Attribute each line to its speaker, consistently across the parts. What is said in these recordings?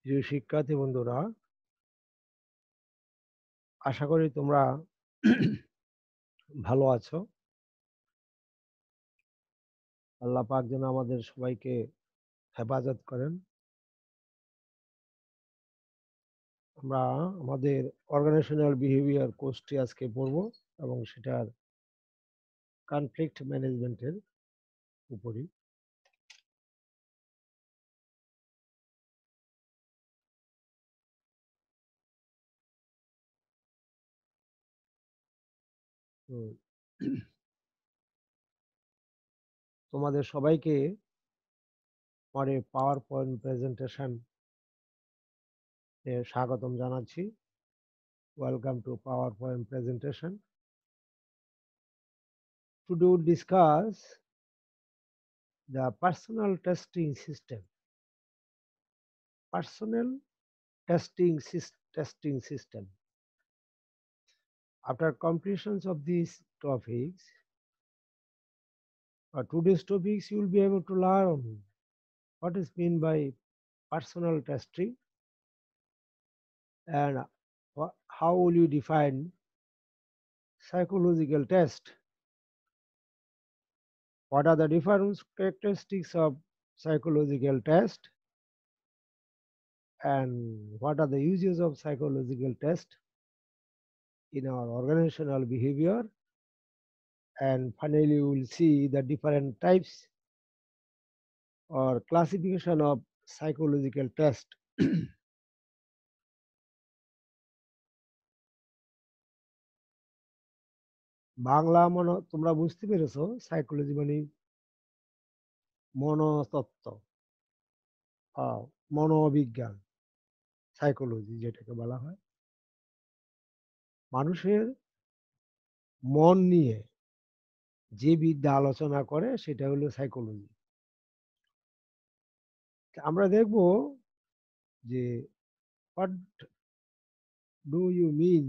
Speaker 1: প্রিয় শিক্ষার্থী বন্ধুরা, আশা করি তোমরা ভালো আছো। আল্লাহ পাক যেন আমাদের সবাইকে হেফাজত করেন। আমরা আমাদের অর্গানাইজেশনাল বিহেভিয়ার কোর্সটি আজকে পড়ব এবং সেটার কনফ্লিক্ট ম্যানেজমেন্টের উপরই। তো তোমাদের সবাইকে পরে পাওয়ার পয়েন্ট প্রেজেন্টেশন এ স্বাগতম জানাচ্ছি। Welcome to power point presentation. Today we discuss the personal testing system. Personal testing system. After completions of these topics, today's topics, you will be able to learn what is meant by personal testing and how will you define psychological test. What are the different characteristics of psychological test and what are the uses of psychological test in our organizational behavior, and finally we will see the different types or classification of psychological test. Bangla তোমরা বুঝতে পেরেছো, psychology মানে মনতত্ত্ব, মনোবিজ্ঞান, psychology যেটাকে বলা হয়। মানুষের মন নিয়ে যে বিদ্যা আলোচনা করে সেটা হলো সাইকোলজি। আমরা দেখব যে what do you mean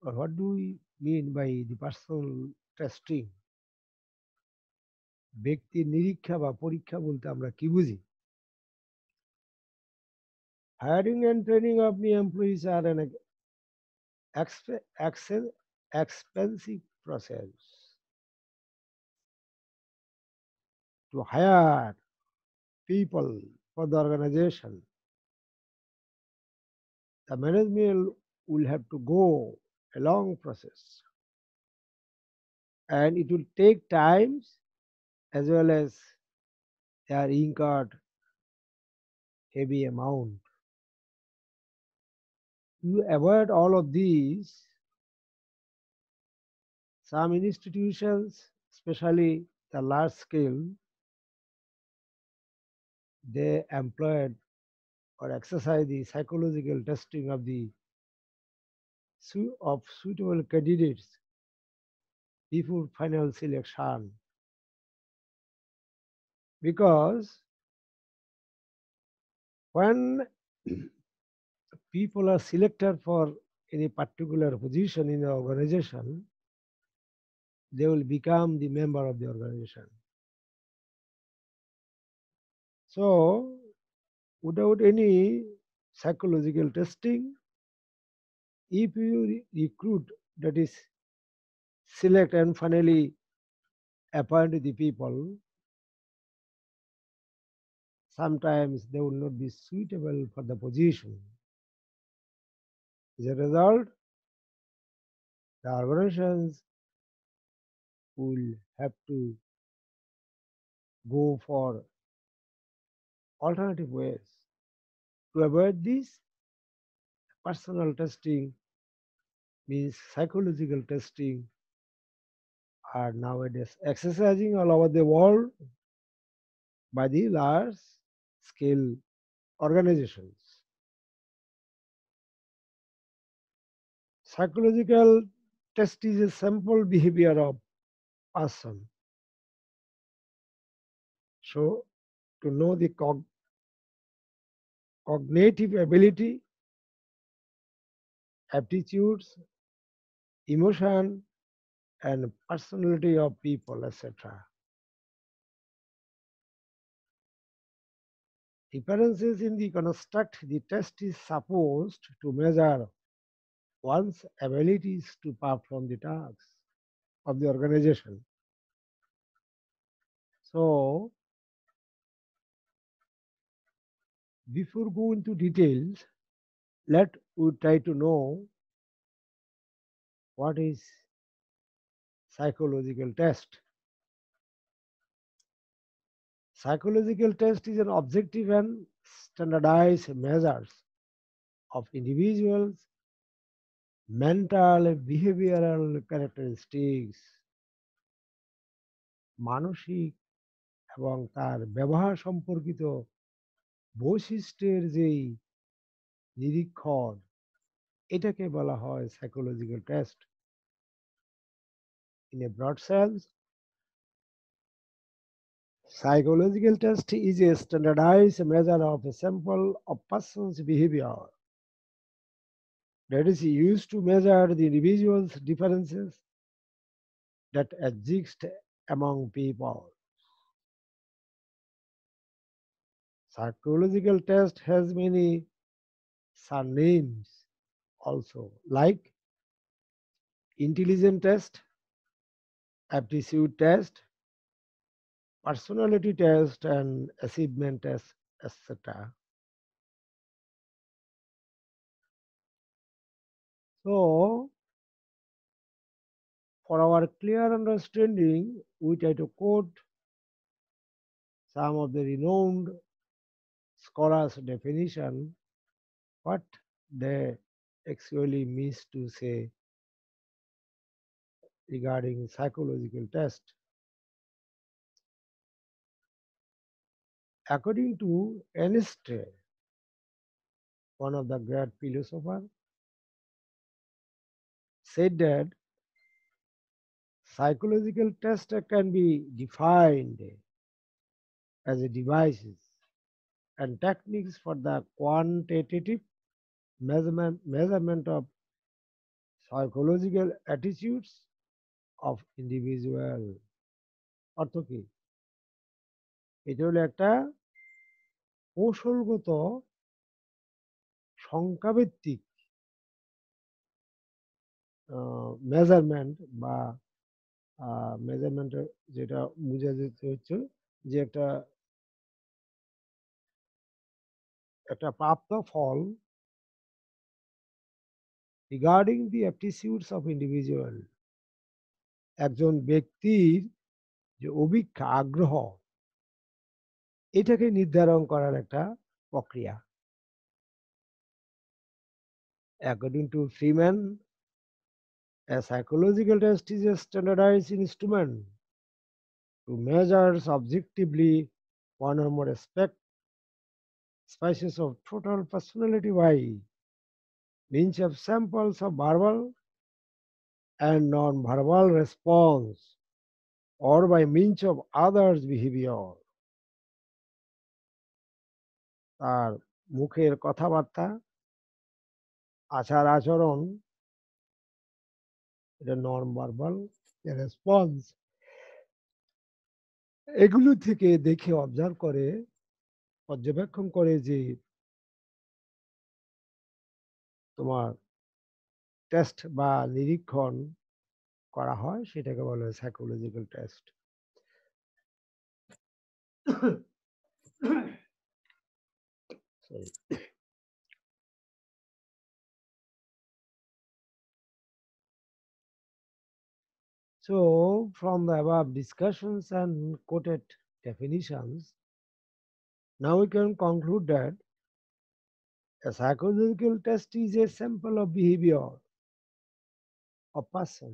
Speaker 1: or what do we mean by the personal testing. ব্যক্তি নিরীক্ষা বা পরীক্ষা বলতে আমরা কি বুঝি? Hiring and training of new employees are an expensive process. To hire people for the organization, the management will have to go a long process, and it will take time as well as they are incurred heavy amount. To avoid all of these, some institutions, especially the large scale, they employed or exercise the psychological testing of suitable candidates before final selection, because when people are selected for any particular position in the organization, they will become the member of the organization. So without any psychological testing, if you recruit, that is select and finally appoint the people, sometimes they will not be suitable for the position. As a result, the organizations will have to go for alternative ways. To avoid this, personal testing means psychological testing are nowadays exercising all over the world by the large scale organizations. Psychological test is a sample behavior of person. So to know the cognitive ability, aptitudes, emotion, and personality of people, etc. differences in the construct. The test is supposed to measure one's abilities to perform the tasks of the organization. So, before go into details, let we try to know what is psychological test. Psychological test is an objective and standardized measures of individuals' mental and behavioral characteristics, মানসিক এবং তার ব্যবহার সম্পর্কিত বৈশিষ্ট্যের যেই নিরীক্ষণ, এটাকে বলা হয় psychological test. In a broad sense, psychological test is a standardized measure of a sample of person's behavior that is used to measure the individual's differences that exist among people. Psychological test has many surnames also, like intelligence test, aptitude test, personality test, and achievement test, etc. So, for our clear understanding, we try to quote some of the renowned scholars' definition, what they actually means to say regarding psychological test. According to Ernst, one of the great philosophers, said that psychological test can be defined as a devices and techniques for the quantitative measurement of psychological attitudes of individual. অর্থ কি? এটা হলো একটা কৌশলগত সংখ্যাভিত্তিক measurement বা মেজারমেন্টের যেটা বোঝা যেতে হচ্ছে যে একটা প্রাপ্ত ফল রিগার্ডিং দি অ্যাপটিটিউডস অফ ইন্ডিভিজুয়াল, একজন ব্যক্তির যে অভিজ্ঞতা আগ্রহ এটাকে নির্ধারণ করার একটা প্রক্রিয়া। According to Freeman, a psychological test is a standardized instrument to measure subjectively one or more species of total personality by means of samples of verbal and non-verbal response or by means of others' behavior. তার মুখের কথাবার্তা, আচার আচরণ, এটা non verbal response, এগুলো থেকে দেখে observe করে পর্যবেক্ষণ করে যে তোমার টেস্ট বা নিরীক্ষণ করা হয় সেটাকে বলা হয় psychological test. Sorry. So, from the above discussions and quoted definitions, now we can conclude that a psychological test is a sample of behavior of person.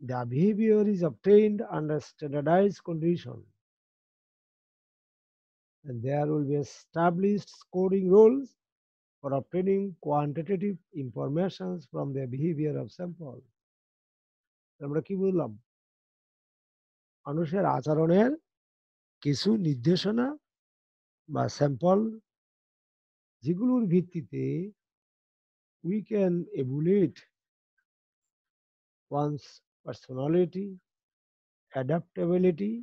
Speaker 1: The behavior is obtained under standardized conditions, and there will be established scoring rules for obtaining quantitative information from the behavior of sample. আমরা কি বললাম? মানুষের আচরণের কিছু নির্দেশনা বা sample যেগুলোর ভিত্তিতে we can evaluate one's personality, adaptability,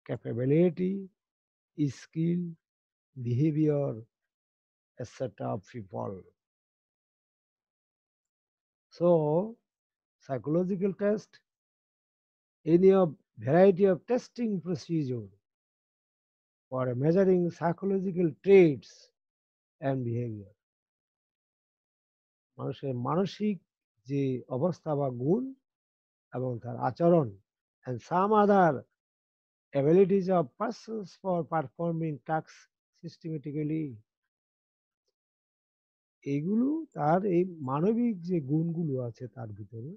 Speaker 1: capability, skill, behavior, etc. of people. So, psychological test, any of variety of testing procedure for measuring psychological traits and behavior. মানুষের মানসিক যে অবস্থা বা গুণ এবং তার আচরণ and some other abilities of persons for performing tasks systematically, এগুলো তার এই মানবিক যে গুণগুলো আছে তার ভিতরে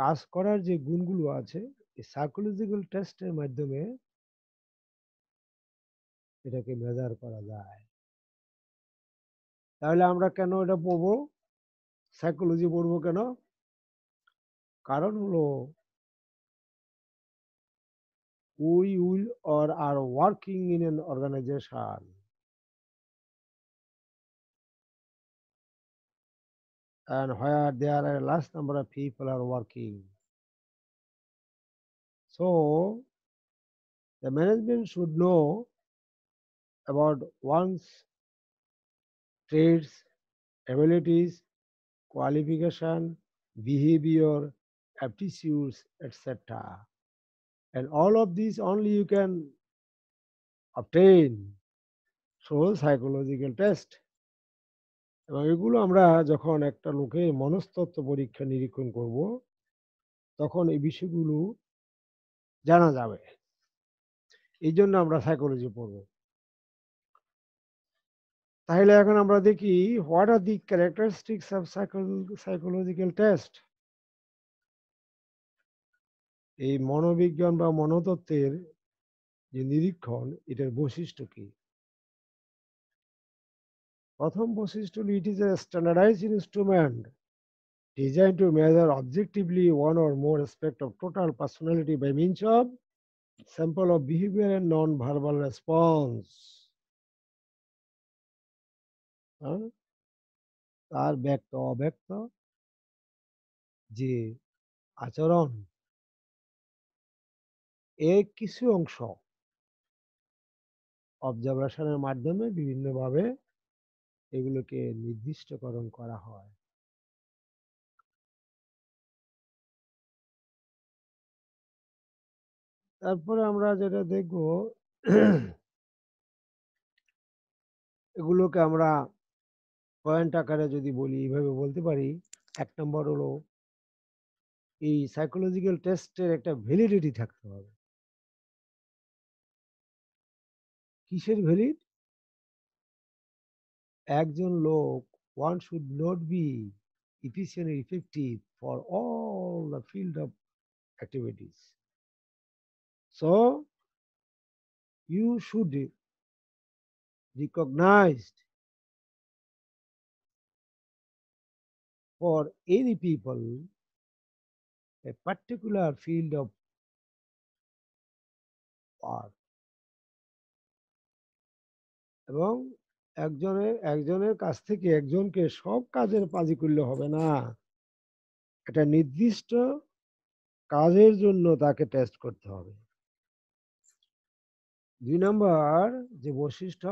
Speaker 1: কাজ করার যে গুণগুলো আছে এই সাইকোলজিক্যাল টেস্টের মাধ্যমে এটাকে মেজার করা যায়। তাহলে আমরা কেন এটা পড়বো, সাইকোলজি পড়বো কেন? কারণ হলো we will or are working in an organization and where there are a large number of people are working. So the management should know about one's traits, abilities, qualification, behavior, aptitudes, etc. And all of these only you can obtain through psychological test. এবং এগুলো আমরা যখন একটা লোকের মনস্তত্ত্ব পরীক্ষা নিরীক্ষণ করব তখন এই বিষয়গুলো জানা যাবে। এই জন্য আমরা সাইকোলজি পড়ব। তাহলে এখন আমরা দেখি what are the characteristics of psychological test. এই মনোবিজ্ঞান বা মনোতত্ত্বের যে নিরীক্ষণ এটার বৈশিষ্ট্য কি? প্রথম বৈশিষ্ট্য হলো it is a standardised instrument designed to measure objectively one or more aspect of total personality by means of sample of behavior and non-verbal response. তার ব্যক্ত অব্যক্ত যে আচরণ এর কিছু অংশ অবজারভেশনের মাধ্যমে বিভিন্নভাবে এগুলোকে নির্দিষ্টকরণ করা হয়। তারপরে আমরা যেটা দেখব এগুলোকে আমরা পয়েন্ট আকারে যদি বলি এইভাবে বলতে পারি। এক নম্বর হলো এই সাইকোলজিক্যাল টেস্টের একটা ভ্যালিডিটি থাকতে হবে। কিসের ভ্যালিড? একজন লোক one should not be efficient and effective for all the field of activities. So you should recognize for any people a particular field of work. এবং একজনের কাছ থেকে একজনকে সব কাজের পাজি করলে হবে না, একটা নির্দিষ্ট কাজের জন্য তাকে টেস্ট করতে হবে। 2 নম্বর যে বৈশিষ্ট্য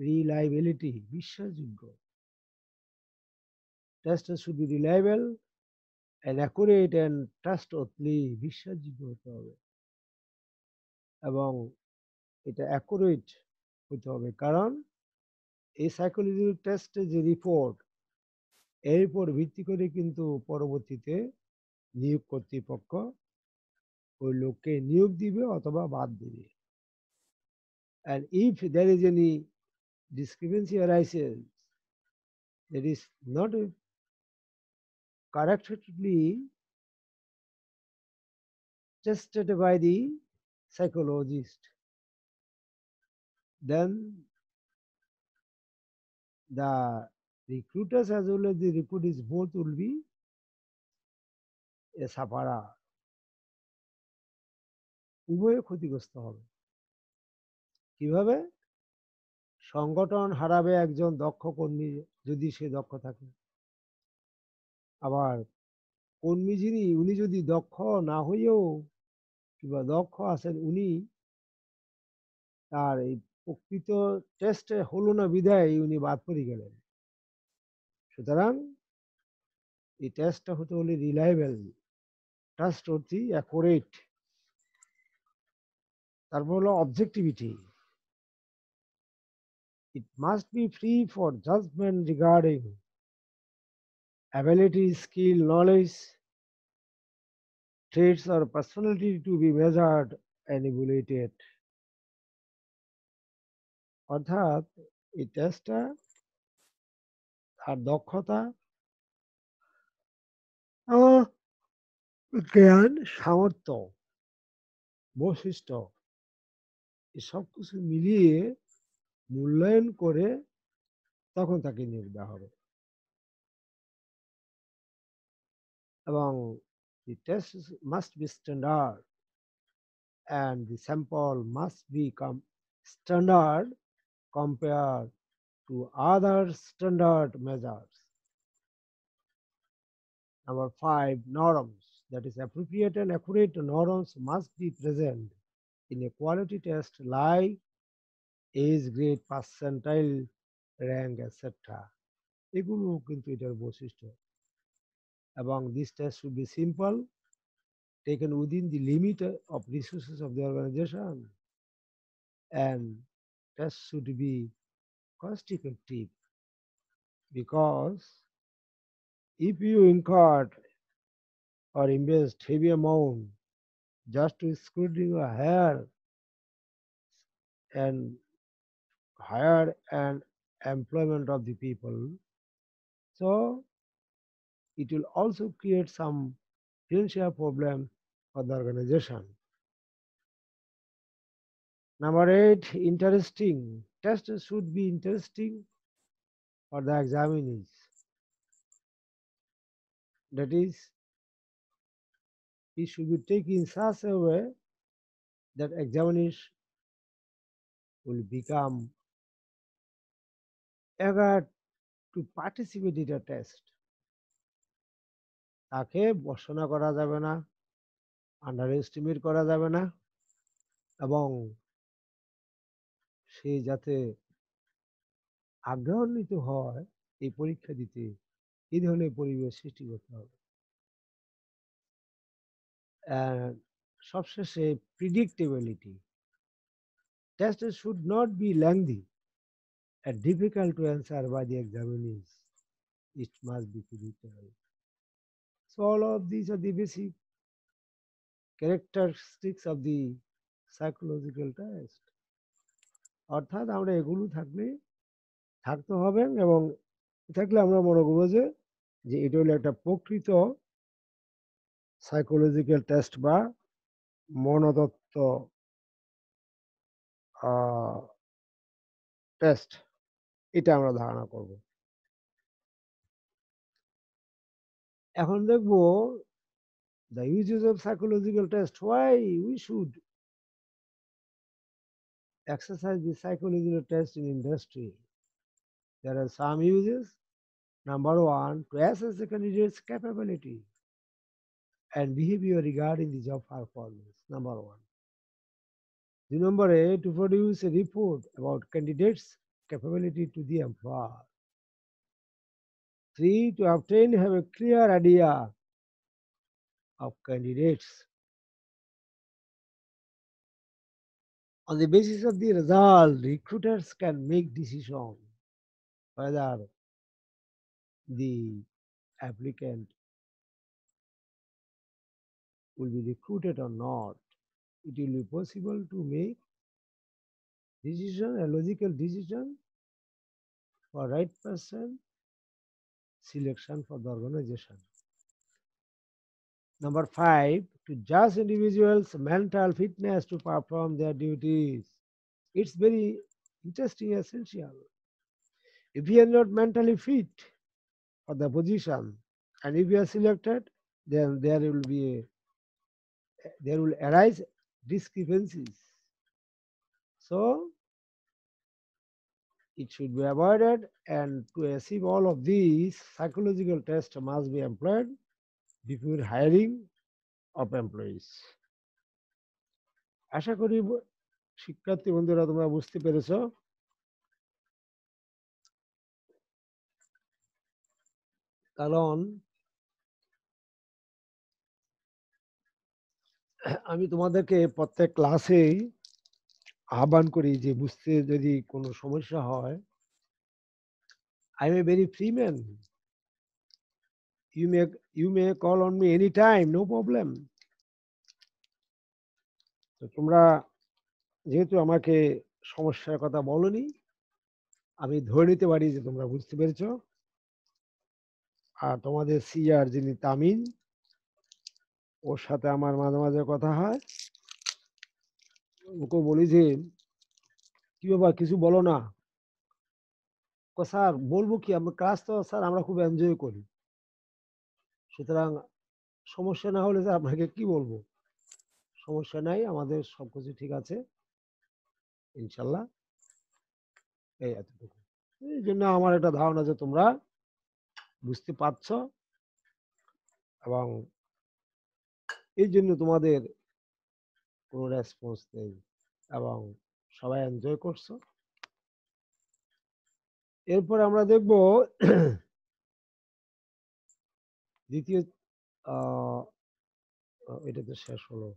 Speaker 1: রিলায়েবিলিটি, বিশ্বাসযোগ্য। Test should be reliable and accurate and trustworthy, বিশ্বাসযোগ্য হতে হবে এবং এটা অ্যাকুরেট হতে হবে। কারণ এই সাইকোলজিক্যাল টেস্টের যে রিপোর্ট এর উপর ভিত্তি করে কিন্তু পরবর্তীতে নিয়োগ কর্তৃপক্ষ ওই লোককে নিয়োগ দিবে অথবা বাদ দিবে। And if there is any discrepancy arises that is not correctly tested by the psychologist, then the recruiters as well as the recruitees both will be a sufferer. উভয়ে ক্ষতিগ্রস্ত হবে। কিভাবে? সংগঠন হারাবে একজন দক্ষ কর্মী যদি সে দক্ষ থাকে, আবার কর্মী উনি যদি দক্ষ না হইয়েও কিংবা দক্ষ আছেন উনি আর এই প্রকৃত টেস্টে হলো না বিধায় উনি বাদ পড়ে গেলেন। সুতরাং এই টেস্টটা হতে হলে রিলায়েবল, ট্রাস্টওয়ার্থি, অ্যাকুরেট। তারপর হলো objectivity. It must be free for judgment regarding ability, skill, knowledge, traits or personality to be measured and evaluated. অর্থাৎ এই টেস্টটা তার দক্ষতা, জ্ঞান, সামর্থ্য, বৈশিষ্ট্য এসব কিছু মিলিয়ে মূল্যায়ন করে তখন তাকে নিয়োগ দেওয়া হবে। এবং the test must be standard and the sample must be standard compared to other standard measures. Number 5, norms. That is, appropriate and accurate norms must be present in a quality test like age, grade, percentile, rank, etc. এগুলো কিন্তু এটার বৈশিষ্ট্য। এবং this test should be simple, taken within the limit of resources of the organization, and test should be cost effective, because if you incur or invest heavy amount just to scrutiny or hire and employment of the people, so it will also create some financial problem for the organization. Number 8, interesting. Test should be interesting for the examinees. That is, it should be taken in such a way that examiners will become eager to participate in the test. তাকে বর্ষনা করা যাবে না, under estimate করা যাবে না, এবং সে যাতে আগ্রহান্বিত হয় এই পরীক্ষা দিতে, এই ধরনের পরিবেশ সৃষ্টি করতে হবে। সবশেষে predictability. Test should not be lengthy and difficult to answer by the examinees. It must be predictable. So all of these are the basic characteristics of the psychological test. অর্থাৎ আমরা এগুলো থাকতে হবে, এবং থাকলে আমরা মনে করবো যে এটা হলো একটা প্রকৃত সাইকোলজিক্যাল টেস্ট বা মনতত্ত্ব টেস্ট, এটা আমরা ধারণা করব। এখন দেখব the uses of psychological test, why we should exercise the psychological test in industry. There are some uses. Number 1, to assess the candidate's capability and behavior regarding the job performance. Number 1. The number 8, to produce a report about candidates' capability to the employer. 3, to obtain have a clear idea of candidates. On the basis of the result, recruiters can make decision whether the applicant will be recruited or not. It will be possible to make decision, a logical decision for right person selection for the organization. Number 5, to judge individuals' mental fitness to perform their duties. It's very interesting, essential. If you are not mentally fit for the position and if you are selected, then there will arise discrepancies. So it should be avoided, and to achieve all of these, psychological tests must be employed before hiring of employees. আশা করি শিক্ষার্থী বন্ধুরা তোমরা বুঝতে পেরেছো? কারণ আমি তোমাদেরকে প্রত্যেক ক্লাসেই আহ্বান করি যে বুঝতে যদি কোনো সমস্যা হয়, I M a very free man, you may call on me anytime, no problem. তো তোমরা যেহেতু আমাকে সমস্যার কথা বলনি, আমি ধরে নিতে পারি যে তোমরা বুঝতে পেরেছো। আর তোমাদের সিআর যিনি তামিন, ওর সাথে আমার মাঝে মাঝে কথা হয়, ওকে বলি যে কি ব্যাপার কিছু বলো না। স্যার বলবো কি, আমরা ক্লাস তো স্যার আমরা খুব এনজয় করি, সুতরাং সমস্যা না হলে স্যার আপনাকে কি বলবো, সমস্যা নাই, আমাদের সবকিছু ঠিক আছে ইনশাল্লাহ। এই এতটুকু। এই জন্য আমার একটা ধারণা যে তোমরা বুঝতে পারছো, এবং এই জন্য তোমাদের কোনো রেসপন্স নেই এবং সবাই এনজয় করছো। এরপর আমরা দেখব দ্বিতীয়, এটা তো শেষ হলো।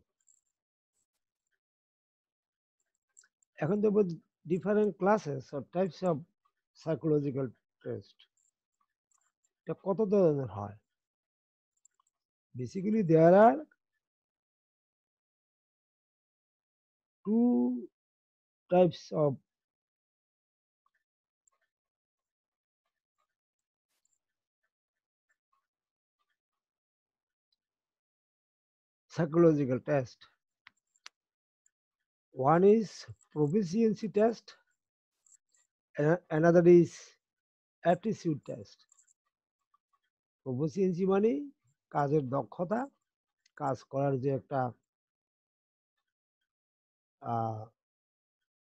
Speaker 1: এখন দেখব different classes or types of psychological test. এটা কত ধরনের হয়? Basically there are two types of psychological test. One is proficiency test, another is aptitude test. Proficiency মানে কাজের দক্ষতা, কাজ করার যে একটা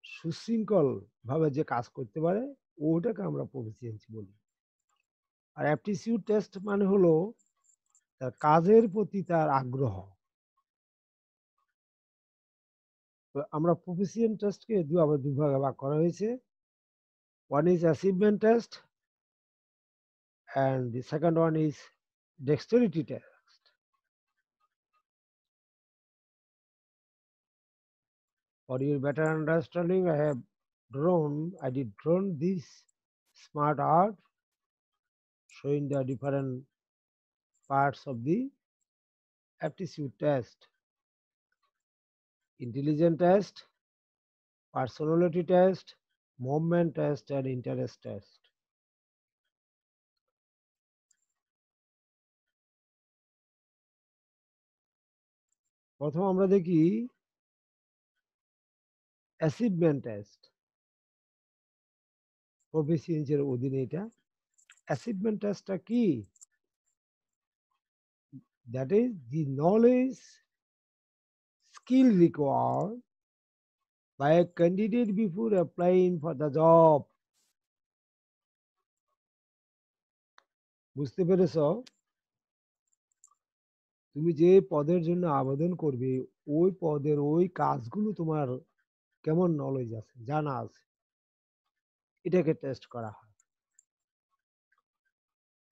Speaker 1: সুশৃঙ্খল ভাবে যে কাজ করতে পারে, ওটাকে আমরা প্রফিসিয়েন্সি বলি। আর অ্যাপটিটিউড টেস্ট মানে হলো তার কাজের প্রতি তার আগ্রহ। তো আমরা প্রফিসিয়েন্ট টেস্টকে দুই ভাগে ভাগ করা হয়েছে। One is achievement test and the second one is dexterity test. For your better understanding, I did drawn this smart art showing the different parts of the aptitude test: intelligence test, personality test, movement test, and interest test. প্রথম আমরা দেখি achievement test, প্রফিসিয়েন্সির অধীনে এটা। Achievement টেস্টটা কি? That is the knowledge skill required by a candidate before applying for the job. বুঝতে পেরেছ? তুমি যে পদের জন্য আবেদন করবে, ওই পদের ওই কাজগুলো তোমার কেমন নলেজ আছে, জানা আছে, এটাকে টেস্ট করা হয়।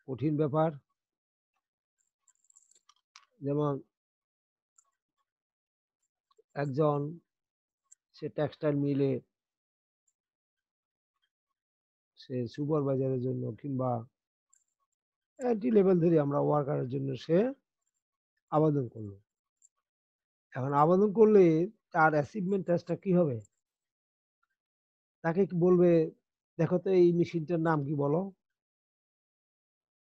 Speaker 1: কঠিন ব্যাপার, যেমন একজন সে টেক্সটাইল মিলে সে সুপারভাইজারের জন্য কিংবা এন্ট্রি লেভেল ধরে আমরা ওয়ার্কারের জন্য সে আবেদন করলো। এখন আবেদন করলে তার অ্যাচিভমেন্ট টেস্টটা কি হবে? তাকে বলবে দেখো তো এই মেশিনটার নাম কি, বলো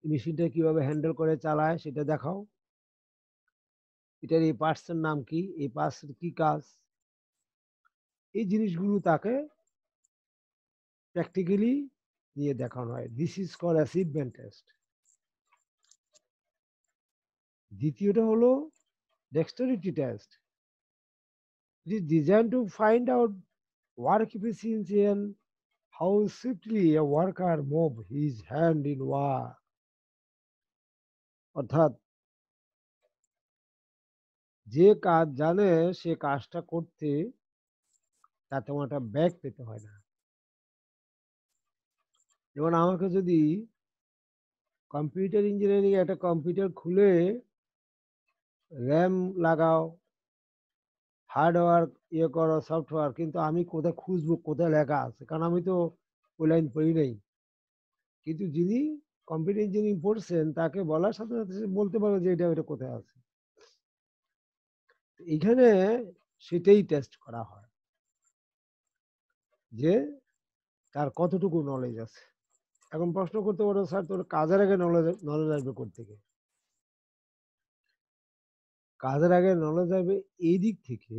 Speaker 1: মেশিনটা কিভাবে হ্যান্ডেল করে চালায় সেটা দেখাও, এটার এই পার্টসের নাম কি, এই পার্টসের কি কাজ, এই জিনিসগুলো তাকে প্র্যাকটিক্যালি নিয়ে দেখানো হয়। This is call achievement test. দ্বিতীয়টা হলো dexterity test. It is design to find out work efficiency and how swiftly a worker move his hand in work. অর্থাৎ যে কাজ জানে সে কাজটা করতে তার তেমন একটা ব্যাক পেতে হয় না। যেমন আমাকে যদি কম্পিউটার ইঞ্জিনিয়ারিং একটা কম্পিউটার খুলে র্যাম লাগাও, হার্ডওয়্যার ইয়ে করো, সফটওয়্যার, কিন্তু আমি কোথায় খুঁজবো কোথায় লেখা আছে, কারণ আমি তো ওই লাইন পড়ি নাই। কিন্তু যিনি কম্পিউটার ইঞ্জিনিয়ারিং পড়ছেন তাকে বলার সাথে সাথে সে বলতে পারবে যে এটা কোথায় আছে। এখানে সেটাই টেস্ট করা হয় যে তার কতটুকু নলেজ আছে। এখন প্রশ্ন করতে পারো, স্যার তোর কাজের আগে নলেজ আসবে কোত্থেকে? কাজের আগে নলেজ আসবে এই দিক থেকে,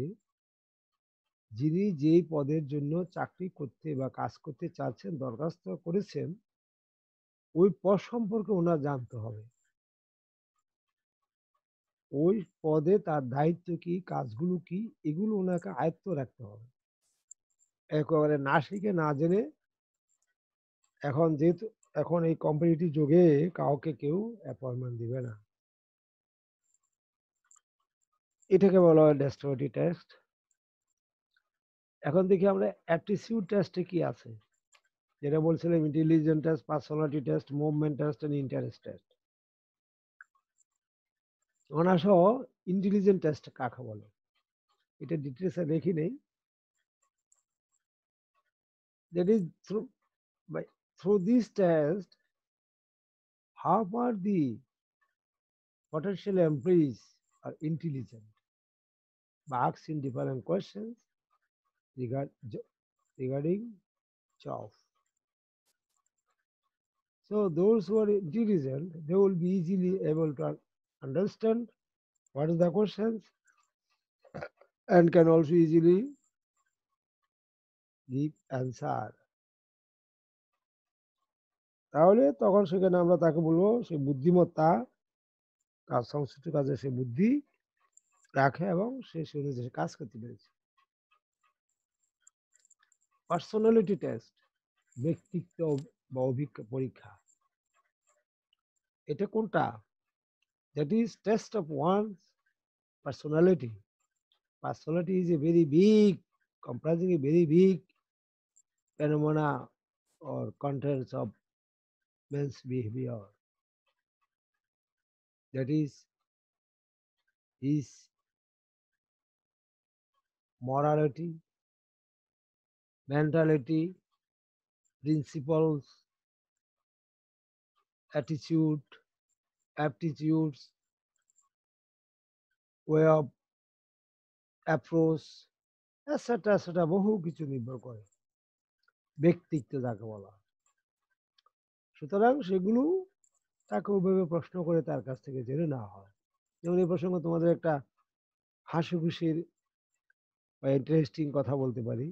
Speaker 1: যিনি যেই পদের জন্য চাকরি করতে বা কাজ করতে চাচ্ছেন, দরখাস্ত করেছেন, ওই পদ সম্পর্কে ওনার জানতে হবে। ওই পদে তার দায়িত্ব কি, কাজগুলো কি, এগুলো ওনাকে আয়ত্ত রাখতে হবে। একেবারে না শিখে না জেনে, এখন যেহেতু এখন এই কম্পিটিটিভ যুগে কাউকে কেউ অ্যাপয়েন্টমেন্ট দিবে না। এটাকে বলা হয় ডেস্টিনেটি টেস্ট। এখন দেখি আমরা অ্যাপটিটিউড টেস্টে কি আছে, যেটা বলছিলাম intelligence test, personality test, movement test and interest test. অনাসহ ইন্টেলিজেন্ট টেস্ট কাকে বলে এটা ডিটেলসে দেখি নেই। That is through this test, how far the potential employees are intelligent by asking different questions regarding job. So those who are intelligent, they will be easily able to understand what is the questions and can also easily give answer. তাহলে তখন সেখানে আমরা তাকে বলবো সে বুদ্ধিমত্তা, কাজ সংশ্লিষ্ট কাজে সে বুদ্ধি রাখে এবং সে অনুযায়ী কাজ করতে পেরেছে। পার্সোনালিটি টেস্ট, ব্যক্তিত্ব বা অভিজ্ঞতা পরীক্ষা। এটা কোনটা? That is test of one's personality. Personality is a very big, comprising a very big phenomena or contents of man's behavior. That is his morality, mentality, principles, attitude, aptitudes, way of approach, etc. etc. বহু কিছু নির্ভর করে ব্যক্তিত্ব যাকে বলা। সুতরাং সেগুলো তাকে ওইভাবে প্রশ্ন করে তার কাছ থেকে জেনে নেওয়া হয়। যেমন এই প্রসঙ্গে তোমাদের একটা হাসি খুশির বা ইন্টারেস্টিং কথা বলতে পারি।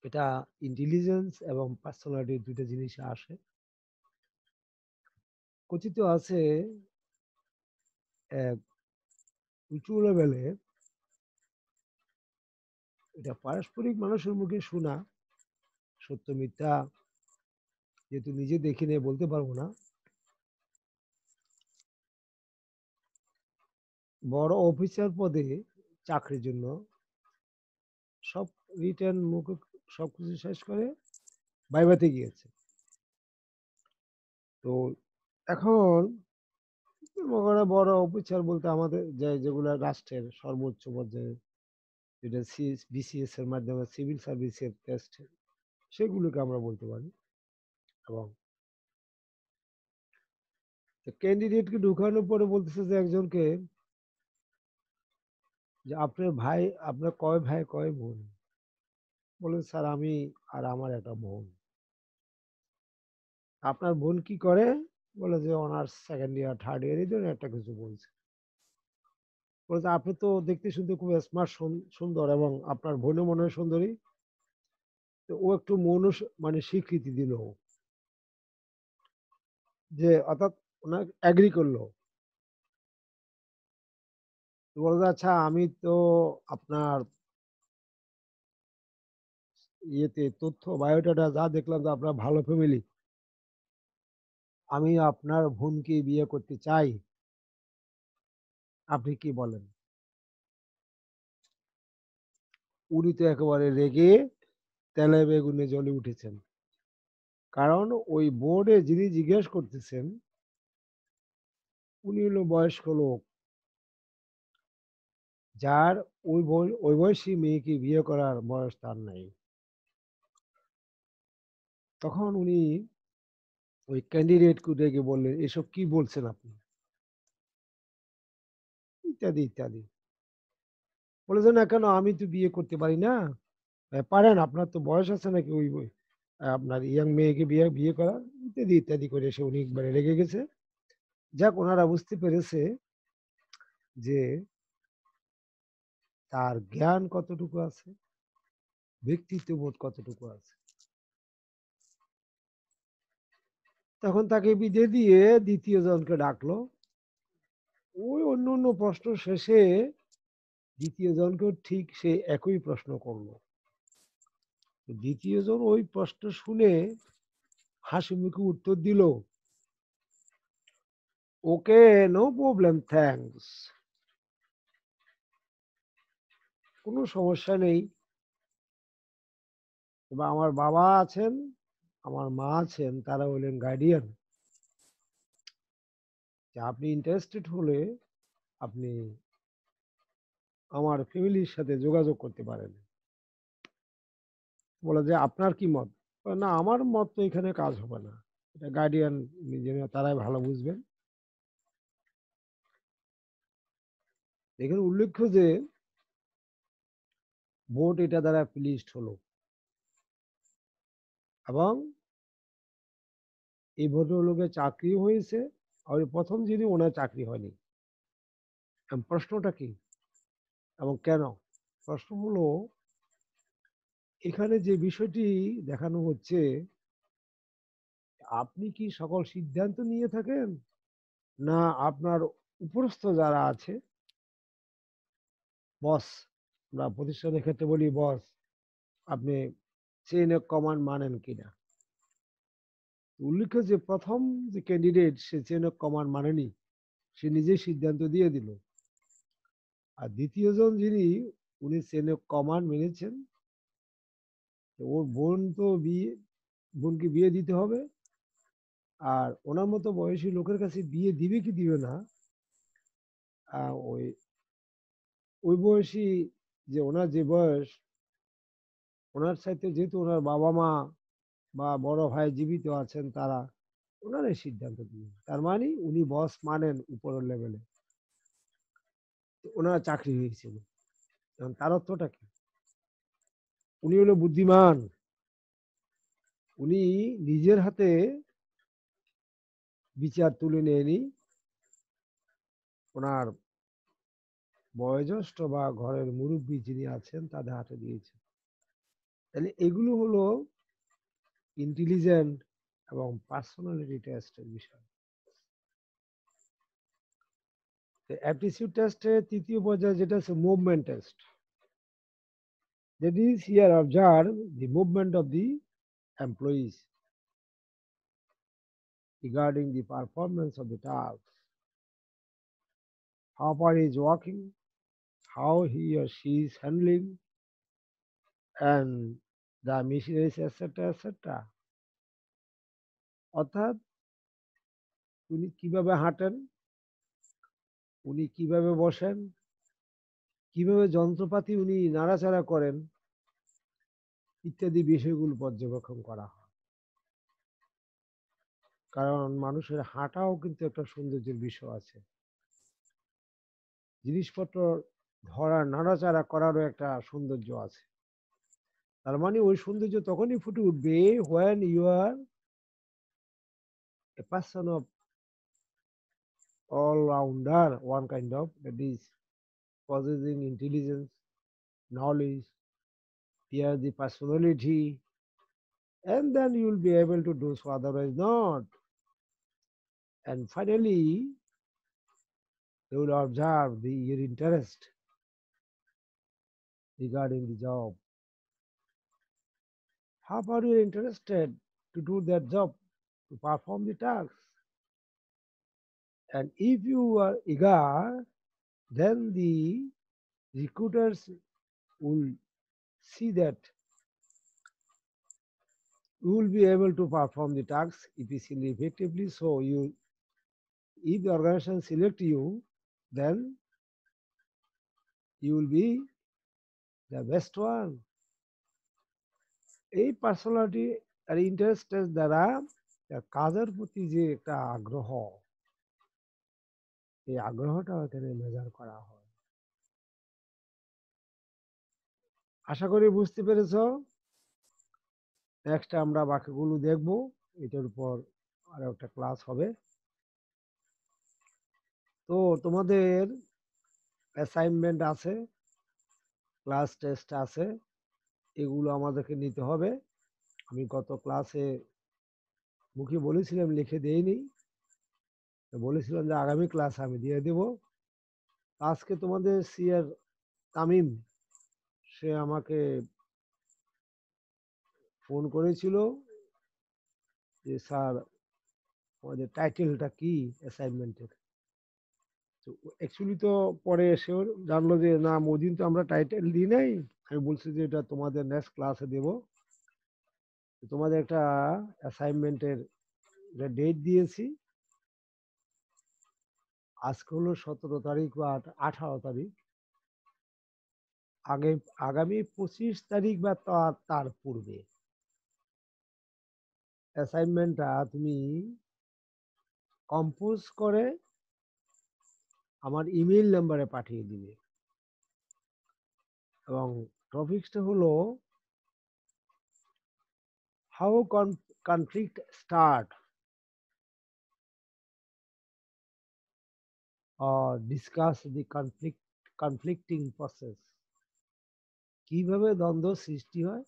Speaker 1: এটা ইন্টেলিজেন্স এবং পার্সোনালিটি দুটো জিনিস আসে। কথিত আছে এক উঁচু লেভেলে, এটা পারস্পরিক মানুষের মুখে শোনা, সত্য মিথ্যা যেহেতু নিজে দেখি নিয়ে বলতে পারবো না। বড় অফিসার পদে চাকরির জন্য সব রিটার্ন মুখ সবকিছু শেষ করে ভাইভাতে গিয়েছে। তো এখন বড় অফিসার বলতে আমাদের যেগুলো রাষ্ট্রের সর্বোচ্চ পর্যায়ে, যেটা বিসিএস এর মাধ্যমে সিভিল সার্ভিসের টেস্ট, সেগুলোকে আমরা বলতে পারি। এবং ক্যান্ডিডেটকে ঢুকানোর পরে বলতেছে যে একজনকে, যে আপনার কয় ভাই কয় বোন? বলে স্যার আমি আর আমার একটা বোন। আপনার বোন কি করে? বলে যে honours second year third year এই ধরনের একটা কিছু বলছে। বলছে আপনি তো দেখতে শুনতে খুব স্মার্ট, সুন্দর, এবং আপনার বোনও মনে হয় সুন্দরী। তো ও একটু মানে স্বীকৃতি দিল, যে অর্থাৎ ওনাকে অ্যাগ্রি করলো। বলছে আচ্ছা আমি তো আপনার ইয়েতে তথ্য বায়োডাটা যা দেখলাম তো আপনার ভালো ফ্যামিলি, আমি আপনার বোনকে বিয়ে করতে চাই, আপনি কি বলেন? উনি তো একেবারে রেগে তেলে বেগুনে জ্বলে উঠেছেন। কারণ ওই বোর্ডে যিনি জিজ্ঞেস করতেছেন উনি হলো বয়স্ক লোক, যার ওই বয়সী মেয়েকে বিয়ে করার বয়স তার নাই। তখন উনি ওই ক্যান্ডিডেটকে ডেকে বললেন, এসব কি বলছেন আপনি, ইত্যাদি ইত্যাদি। বলেছে, না কেন, আমি তো বিয়ে করতে পারি না। পারেন, আপনার তো বয়স আছে নাকি ওই আপনার ইয়াং মেয়েকে বিয়ে বিয়ে করা, ইত্যাদি ইত্যাদি করে সে উনি একবারে রেগে গেছে। যাক, ওনারা বুঝতে পেরেছে যে তার জ্ঞান কতটুকু আছে, ব্যক্তিত্ব বোধ কতটুকু আছে। তখন তাকে বিদে দিয়ে দ্বিতীয় জনকে ডাকলো। ওই অন্য অন্য প্রশ্ন শেষে দ্বিতীয় জনকেও ঠিক সে একই প্রশ্ন করলো। দ্বিতীয় জন ওই প্রশ্ন শুনে হাসি মুখে উত্তর দিল, ওকে, নো প্রবলেম, থ্যাঙ্কস, কোনো সমস্যা নেই। এবার আমার বাবা আছেন, আমার মা আছেন, তারা হলেন গার্ডিয়ান। আপনি ইন্টারেস্টেড হলে আপনি আমার ফ্যামিলির সাথে যোগাযোগ করতে পারেন। বলে যে আপনার কি মত? না, আমার মত তো এখানে কাজ হবে না, এটা গার্ডিয়ান নিজেরা তারাই ভালো বুঝবেন। এখানে উল্লেখ্য যে বোর্ড এটা দ্বারা প্লিজড হলো এবং এই ভদ্রলোকের চাকরি হয়েছে, আর প্রথম যিনি ওনার চাকরি হয়নি। প্রশ্নটা কি এবং কেন? প্রশ্ন হলো, এখানে যে বিষয়টি দেখানো হচ্ছে, আপনি কি সকল সিদ্ধান্ত নিয়ে থাকেন, না আপনার উপরস্থ যারা আছে, বস, আমরা প্রতিষ্ঠানের ক্ষেত্রে বলি বস, আপনি চেইন অফ কমান্ড মানেন কিনা? উল্লেখ্য যে প্রথম যে ক্যান্ডিডেট, সে চেইন অফ কমান্ড মানেনি, সে নিজেই সিদ্ধান্ত দিয়ে দিল। আর দ্বিতীয় জন যিনি, উনি চেইন অফ কমান্ড মেনেছেন। ওর বোন তো বোনকে বিয়ে দিতে হবে, আর ওনার মতো বয়সী লোকের কাছে বিয়ে দিবে কি দিবে না, ওই ওই বয়সী, যে ওনার যে বয়স, ওনার সাথে যেহেতু ওনার বাবা মা বা বড় ভাই জীবিত আছেন, তারা ওনারাই সিদ্ধান্ত দিবেন। তার মানে উনি বস মানেন উপরের লেভেলে, ওনার চাকরি হয়েছিল। এখন তার অর্থটা কি? উনি হলো বুদ্ধিমান, উনি নিজের হাতে বিচার তুলে নেয়নি, ওনার বয়োজ্যেষ্ঠ বা ঘরের মুরব্বী যিনি আছেন তাদের হাতে দিয়েছেন। তাহলে এগুলো হলো ইন্টেলিজেন্ট এবং পার্সোনালিটি টেস্টের বিষয়। অ্যাপটিটিউড টেস্টের তৃতীয় পর্যায়ে যেটা আছে movement test. That is, here observe the movement of the employees regarding the performance of the task, how far he is walking, how he or she is handling, and the machineries, etc., etc. অর্থাৎ উনি কিভাবে হাঁটেন, উনি কিভাবে বসেন, কিভাবে যন্ত্রপাতি উনি নাড়াচাড়া করেন, ইত্যাদি বিষয়গুলো পর্যবেক্ষণ করা হয়। কারণ মানুষের হাঁটাও কিন্তু একটা সৌন্দর্যের বিষয় আছে, জিনিসপত্র ধরা নাড়াচাড়া করারও একটা সৌন্দর্য আছে। তার মানে ওই সৌন্দর্য তখনই ফুটে উঠবে when you are a person of all rounder, one kind of, that is possessing intelligence, knowledge, here the personality, and then you will be able to do so, otherwise not. And finally, you will observe your interest regarding the job. How far you are interested to do that job, to perform the task. And if you are eager, then the recruiters will see that you will be able to perform the tasks efficiently, effectively. So if the organization select you, then you will be the best one. এই personality আর ইন্টারেস্টের দ্বারা কাজের প্রতি যে একটা আগ্রহ, এই আগ্রহটা এখানে মেজার করা হয়। আশা করি বুঝতে পেরেছ। নেক্সট আমরা বাকিগুলো দেখব, এটার উপর আরো একটা ক্লাস হবে। তো তোমাদের অ্যাসাইনমেন্ট আছে, ক্লাস টেস্ট আছে, এগুলো আমাদেরকে নিতে হবে। আমি গত ক্লাসে মুখে বলেছিলাম, লিখে দেইনি, বলেছিলাম যে আগামী ক্লাসে আমি দিয়ে দেব। আজকে তোমাদের সিআর তামিম সে আমাকে ফোন করেছিল যে স্যার আমাদের টাইটেলটা কি অ্যাসাইনমেন্টের। তো অ্যাকচুয়ালি তো পরে এসেও জানলো যে না, ওদিন তো আমরা টাইটেল দিই নাই। আমি বলছি যে এটা তোমাদের নেক্সট ক্লাসে দেব। তোমাদের একটা অ্যাসাইনমেন্টের ডেট দিয়েছি, আজকে হলো 17 তারিখ বা 18 তারিখ। আগামী 25 তারিখ বা তার পূর্বে অ্যাসাইনমেন্টটা তুমি কম্পোজ করে আমার ইমেইল নাম্বারে পাঠিয়ে দিবে। এবং টপিকসটা হলো how conflict start or discuss the conflicting process, কিভাবে দ্বন্দ্ব সৃষ্টি হয়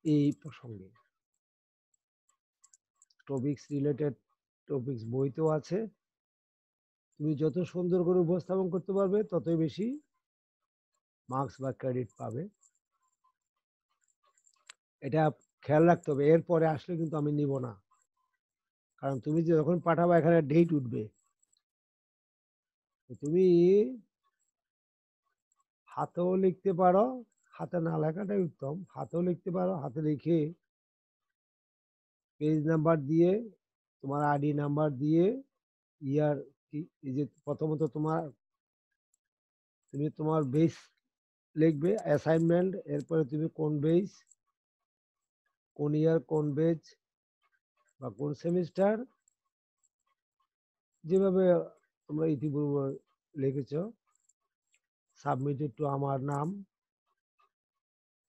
Speaker 1: এই প্রসঙ্গে। টপিকস রিলেটেড টপিকস বইতেও আছে। তুমি যত সুন্দর করে উপস্থাপন করতে পারবে ততই বেশি মার্কস বা ক্রেডিট পাবে। এটা খেয়াল রাখতে হবে, এরপরে আসলে কিন্তু আমি নিব না, কারণ তুমি যে যখন পাঠাবা এখানে ডেট উঠবে। তুমি হাতেও লিখতে পারো, হাতে না লেখাটাই উত্তম, হাতেও লিখতে পারো, হাতে লিখে পেজ নাম্বার দিয়ে, তোমার আইডি নাম্বার দিয়ে, ইয়ার এই যে প্রথমত তুমি তোমার বেস লিখবে অ্যাসাইনমেন্ট, এরপরে তুমি কোন বেস, কোন ইয়ার, কোন বেজ বা কোন সেমিস্টার, যেভাবে তোমরা ইতিপূর্বে লিখেছ। সাবমিটেড টু আমার নাম,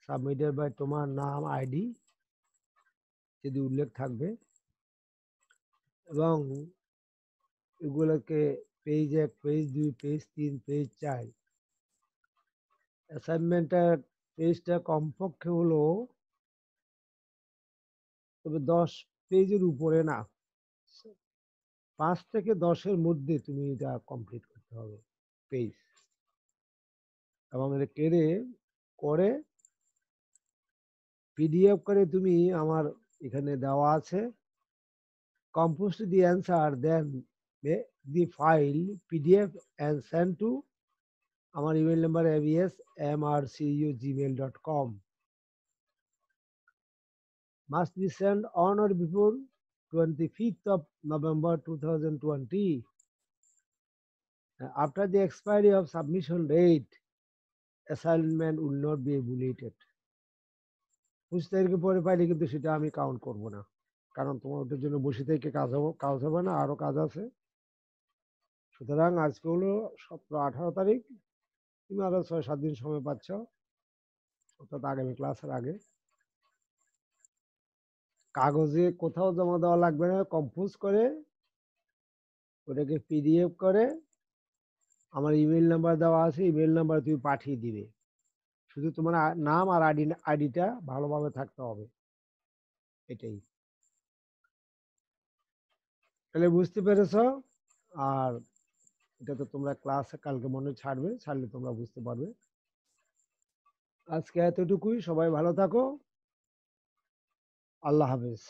Speaker 1: সাবমিটেড বাই তোমার নাম, আইডি যদি উল্লেখ থাকবে, এবং এগুলোকে পেজ 1, পেজ 2, পেজ 3, পেজ 4, অ্যাসাইনমেন্টের পেজটা কমপক্ষে হলো তবে 10 পেজের উপরে না, 5 থেকে 10-এর মধ্যে তুমি এটা কমপ্লিট করতে হবে পেজ। এবং এটা করে পিডিএফ করে তুমি আমার এখানে দেওয়া আছে, compose the answer, then the file PDF and send to আমার email number abs@mrcu@gmail.com, must be sent on or before 25th of November 2020. After the expiry of submission date, assignment will not be evaluated. 25 তারিখের পরে পাইলে কিন্তু সেটা আমি count করব না, কারণ তোমার ওটার জন্য বসে থেকে কাজ হবে না, আরো কাজ আছে। সুতরাং আজকে হলো 17-18 তারিখ, তুমি আরো 6-7 দিন সময় পাচ্ছ, অর্থাৎ আগামী ক্লাসের আগে। কাগজে কোথাও জমা দেওয়া লাগবে না, কম্পোজ করে ওটাকে পিডিএফ করে আমার ইমেল নাম্বার দেওয়া আছে, ইমেল নাম্বার তুমি পাঠিয়ে দিবে। শুধু তোমার নাম আর আইডিটা ভালোভাবে থাকতে হবে, এটাই। তাহলে বুঝতে পেরেছ? আর এটা তো তোমরা ক্লাসে কালকে মনে ছাড়লে তোমরা বুঝতে পারবে। আজকে এতটুকুই, সবাই ভালো থাকো, আল্লাহ হাফেজ।